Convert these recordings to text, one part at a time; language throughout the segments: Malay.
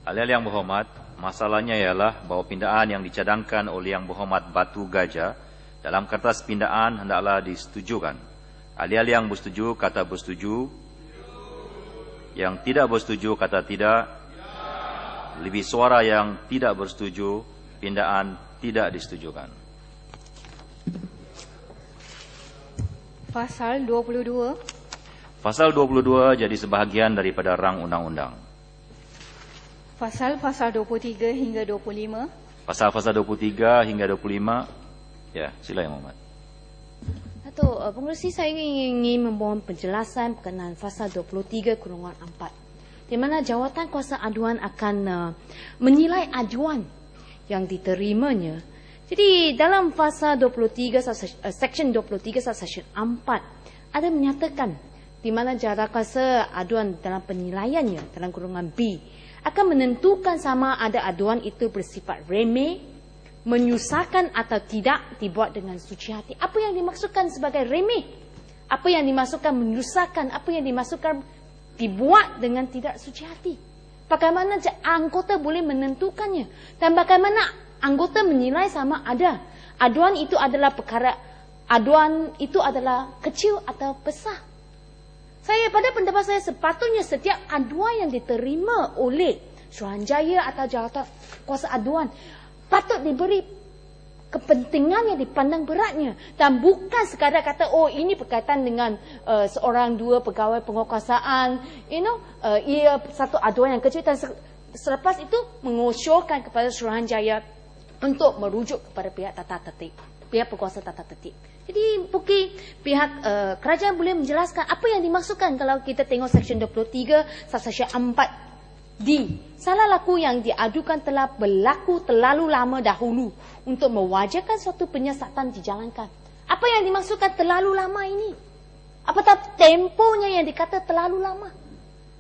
Ahli-ahli yang berhormat, masalahnya ialah bahawa pindaan yang dicadangkan oleh Yang Berhormat Batu Gajah dalam kertas pindaan hendaklah disetujukan. Ahli-ahli yang bersetuju kata bersetuju. Yang tidak bersetuju kata tidak. Lebih suara yang tidak bersetuju, pindaan tidak disetujukan. Pasal 22. Pasal 22 jadi sebahagian daripada rang undang-undang. Pasal 23 hingga 25. Pasal 23 hingga 25. Ya, sila Yang Berhormat. Datuk, Pengerusi, saya ingin memohon penjelasan berkenaan pasal 23 kurungan 4, di mana jawatan kuasa aduan akan menilai aduan yang diterimanya. Jadi dalam pasal 23 section 23 section 4 ada menyatakan di mana jawatan aduan dalam penilaiannya dalam kurungan B akan menentukan sama ada aduan itu bersifat remeh, menyusahkan atau tidak dibuat dengan suci hati. Apa yang dimaksudkan sebagai remeh? Apa yang dimaksudkan menyusahkan? Apa yang dimaksudkan dibuat dengan tidak suci hati? Bagaimana anggota boleh menentukannya? Dan bagaimana anggota menilai sama ada aduan itu adalah kecil atau besar? Pada pendapat saya, sepatutnya setiap aduan yang diterima oleh Suruhanjaya atau jawatan kuasa aduan patut diberi kepentingan yang dipandang beratnya, dan bukan sekadar kata ini berkaitan dengan seorang dua pegawai penguasaan, ia satu aduan yang kecil, dan selepas itu mengusulkan kepada Suruhanjaya untuk merujuk kepada pihak tata tertib, pihak penguasa tata tertib. Jadi mungkin pihak kerajaan boleh menjelaskan apa yang dimaksudkan kalau kita tengok section 23 section 4D. Salah laku yang diadukan telah berlaku terlalu lama dahulu untuk mewajarkan suatu penyiasatan dijalankan. Apa yang dimaksudkan terlalu lama ini? Apatah temponya yang dikata terlalu lama?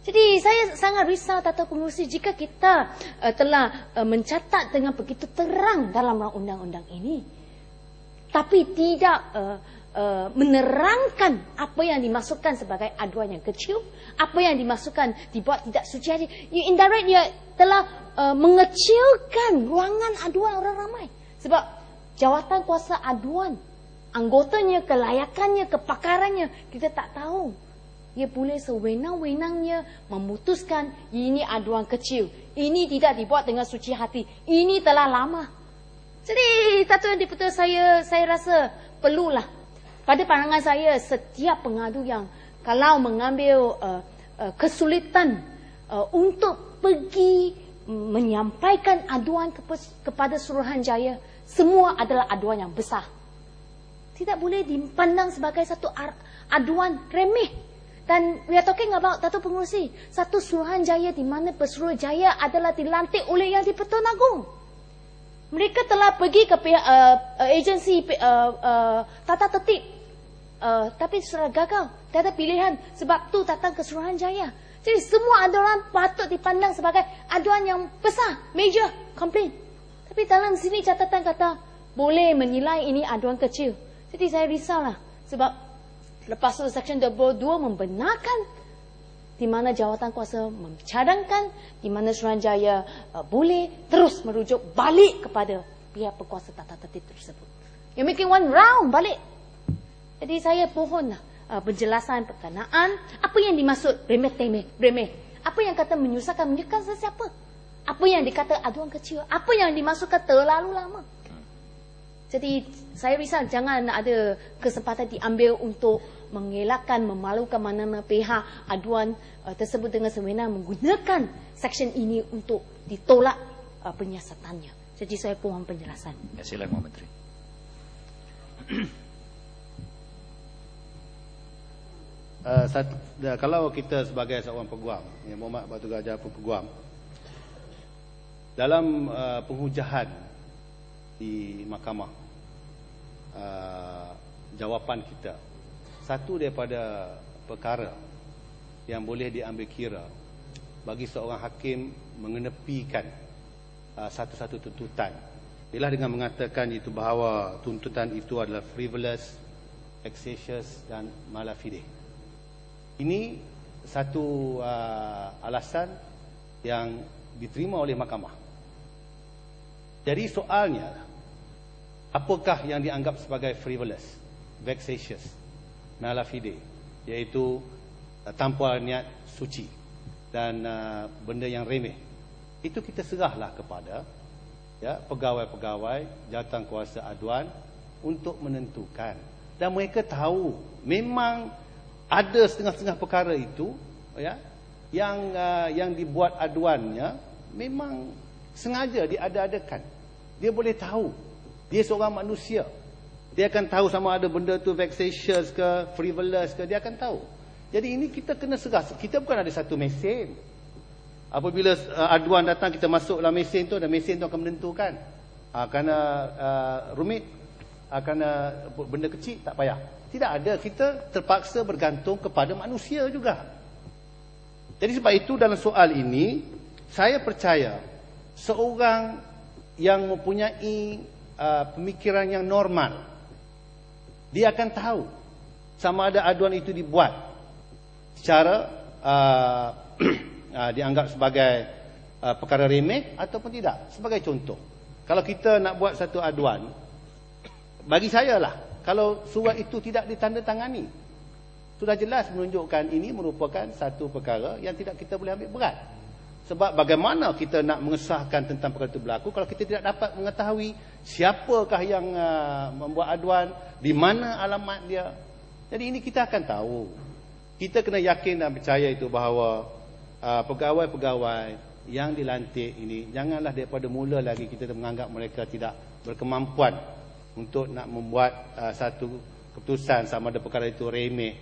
Jadi saya sangat risau, Datuk Pengerusi, jika kita telah mencatat dengan begitu terang dalam undang-undang ini, tapi tidak menerangkan apa yang dimaksudkan sebagai aduan yang kecil, apa yang dimaksudkan dibuat tidak suci hati. Indirect dia telah mengecilkan ruangan aduan orang ramai. Sebab jawatan kuasa aduan, anggotanya, kelayakannya, kepakarannya, kita tak tahu. Dia boleh sewenang-wenangnya memutuskan ini aduan kecil, ini tidak dibuat dengan suci hati, ini telah lama. Jadi, Datuk Yang Dipertua, saya rasa perlulah, pada pandangan saya, setiap pengadu yang kalau mengambil kesulitan untuk pergi menyampaikan aduan kepada Suruhanjaya, semua adalah aduan yang besar. Tidak boleh dipandang sebagai satu aduan remeh. Dan we are talking about, Datuk Pengerusi, satu Suruhanjaya di mana Pesuruhjaya adalah dilantik oleh Yang di-Pertuan Agong. Mereka telah pergi ke pihak agensi tata tertib, tapi sudah gagal. Tiada pilihan, sebab tu datang ke Suruhanjaya. Jadi semua aduan patut dipandang sebagai aduan yang besar, major complaint. Tapi dalam sini catatan kata boleh menilai ini aduan kecil. Jadi saya risaulah, sebab lepas tu section 22 membenarkan di mana jawatan kuasa mencadangkan, di mana Suruhanjaya boleh terus merujuk balik kepada pihak penguasa tata tertib tersebut. You're making one round balik. Jadi saya pohonlah penjelasan berkenaan apa yang dimaksud remeh. Apa yang kata menyusahkan siapa? Apa yang dikata aduan kecil? Apa yang dimaksudkan terlalu lama? Jadi saya risau jangan ada kesempatan diambil untuk mengelakkan, memalukan mana-mana pihak aduan tersebut dengan sewenang menggunakan section ini untuk ditolak penyiasatannya. Jadi saya pohon penjelasan. Ya, silakan Menteri. Kalau kita sebagai seorang peguam, Yang Berhormat Batu Gajah pun peguam, dalam penghujahan di mahkamah, jawapan kita, satu daripada perkara yang boleh diambil kira bagi seorang hakim mengenepikan satu-satu tuntutan ialah dengan mengatakan itu bahawa tuntutan itu adalah frivolous, vexatious dan mala fide. Ini satu alasan yang diterima oleh mahkamah. Jadi soalnya, apakah yang dianggap sebagai frivolous, vexatious, mala fide, iaitu tanpa niat suci dan benda yang remeh. Itu kita serahlah kepada pegawai-pegawai jawatankuasa aduan untuk menentukan. Dan mereka tahu memang ada setengah-setengah perkara itu yang dibuat aduannya memang sengaja diada-adakan. Dia boleh tahu. Dia seorang manusia. Dia akan tahu sama ada benda tu vexatious ke, frivolous ke, dia akan tahu. Jadi ini kita kena serah. Kita bukan ada satu mesin. Apabila aduan datang, kita masuk dalam mesin tu, dan mesin tu akan menentukan. Kerana rumit, kerana benda kecil, tak payah. Tidak ada. Kita terpaksa bergantung kepada manusia juga. Jadi sebab itu dalam soal ini, saya percaya seorang yang mempunyai pemikiran yang normal, dia akan tahu sama ada aduan itu dibuat secara dianggap sebagai perkara remeh ataupun tidak. Sebagai contoh, kalau kita nak buat satu aduan, bagi saya lah, kalau surat itu tidak ditandatangani, sudah jelas menunjukkan ini merupakan satu perkara yang tidak kita boleh ambil berat. Sebab bagaimana kita nak mengesahkan tentang perkara itu berlaku kalau kita tidak dapat mengetahui siapakah yang membuat aduan, di mana alamat dia. Jadi ini kita akan tahu. Kita kena yakin dan percaya itu bahawa pegawai-pegawai yang dilantik ini, janganlah daripada mula lagi kita menganggap mereka tidak berkemampuan untuk nak membuat satu keputusan sama ada perkara itu remeh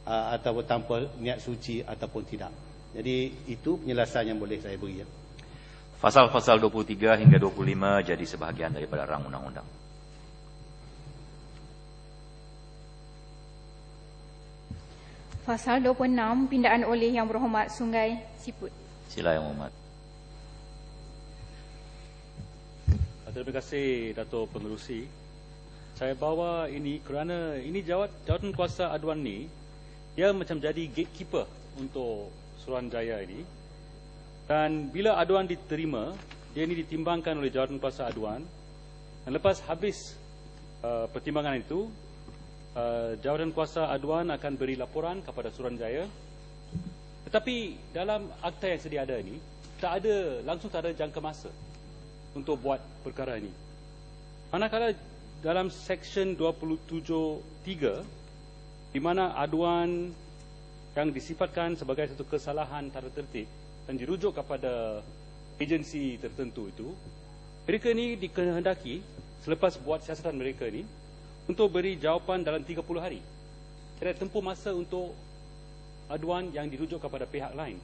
ataupun tanpa niat suci ataupun tidak. Jadi itu penjelasan yang boleh saya beri. Pasal-pasal 23 hingga 25 jadi sebahagian daripada rang undang-undang. Pasal 26, pindaan oleh Yang Berhormat Sungai Siput. Sila Yang Berhormat. Terima kasih Dato' Pengerusi. Saya bawa ini kerana ini jawatankuasa aduan ni, dia macam jadi gatekeeper untuk Suruhanjaya ini. Dan bila aduan diterima, dia ini ditimbangkan oleh jawatankuasa aduan. Dan lepas habis pertimbangan itu, jawatankuasa aduan akan beri laporan kepada Suruhanjaya. Tetapi dalam akta yang sedia ada ini, tak ada jangka masa untuk buat perkara ini. Manakala dalam Seksyen 27(3), di mana aduan yang disifatkan sebagai satu kesalahan tata tertib dan dirujuk kepada agensi tertentu itu, mereka ini dikehendaki selepas buat siasatan mereka ini untuk beri jawapan dalam 30 hari. Ada tempoh masa untuk aduan yang dirujuk kepada pihak lain.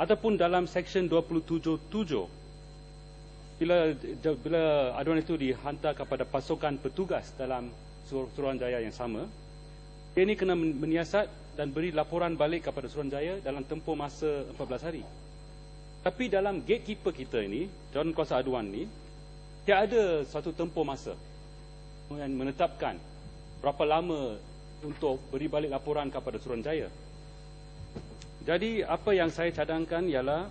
Ataupun dalam Seksyen 27(7), bila aduan itu dihantar kepada pasukan petugas dalam Suruhanjaya yang sama, dia ini kena menyiasat dan beri laporan balik kepada Suruhanjaya dalam tempoh masa 14 hari. Tapi dalam gatekeeper kita ini, jawatankuasa aduan ini, tidak ada suatu tempoh masa yang menetapkan berapa lama untuk beri balik laporan kepada Suruhanjaya. Jadi apa yang saya cadangkan ialah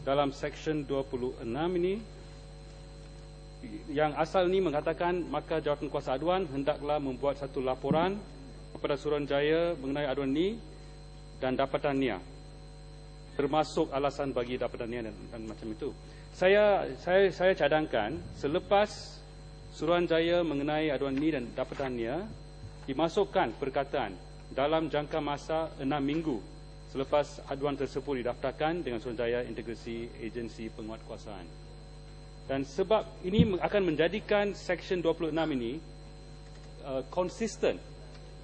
dalam Seksyen 26 ini, yang asal ini mengatakan maka jawatankuasa aduan hendaklah membuat satu laporan kepada Suruhanjaya mengenai aduan ini dan dapatannya, termasuk alasan bagi dapatannya dan macam itu. Saya cadangkan selepas Suruhanjaya mengenai aduan ini dan dapatannya, dimasukkan perkataan dalam jangka masa 6 minggu selepas aduan tersebut didaftarkan dengan Suruhanjaya Integrasi Agensi Penguatkuasaan. Dan sebab ini akan menjadikan Seksyen 26 ini konsisten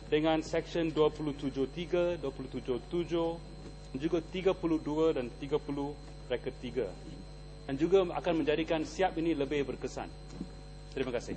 dengan Seksyen 27(3), 27(7), juga 32 dan 30(3), dan juga akan menjadikan siap ini lebih berkesan. Terima kasih.